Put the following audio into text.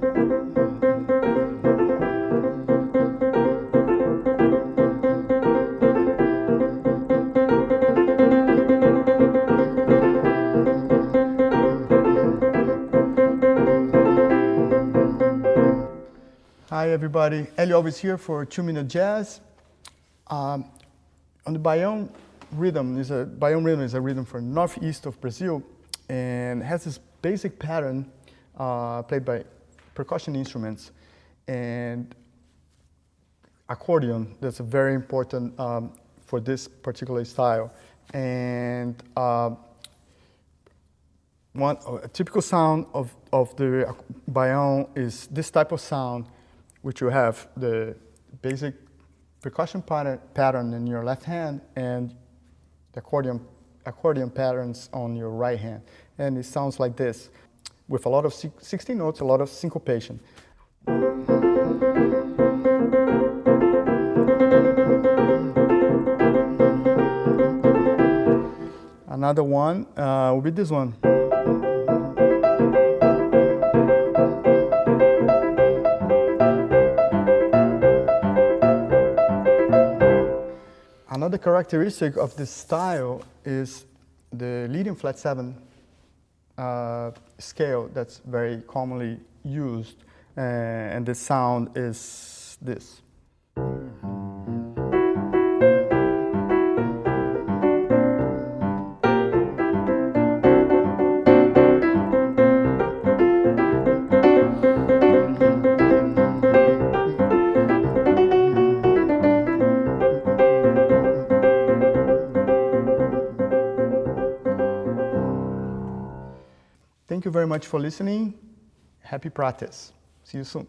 Hi everybody, Helio Alves here for 2-Minute Jazz. On the Baião rhythm, Baião rhythm is a rhythm from northeast of Brazil and has this basic pattern played by percussion instruments and accordion. That's a very important for this particular style. And a typical sound of the Baião is this type of sound, which you have the basic percussion pattern in your left hand and the accordion patterns on your right hand. And it sounds like this, with a lot of 16 notes, a lot of syncopation. Another one will be this one. Another characteristic of this style is the Lydian flat 7 scale that's very commonly used, and the sound is this. Thank you very much for listening. Happy practice. See you soon.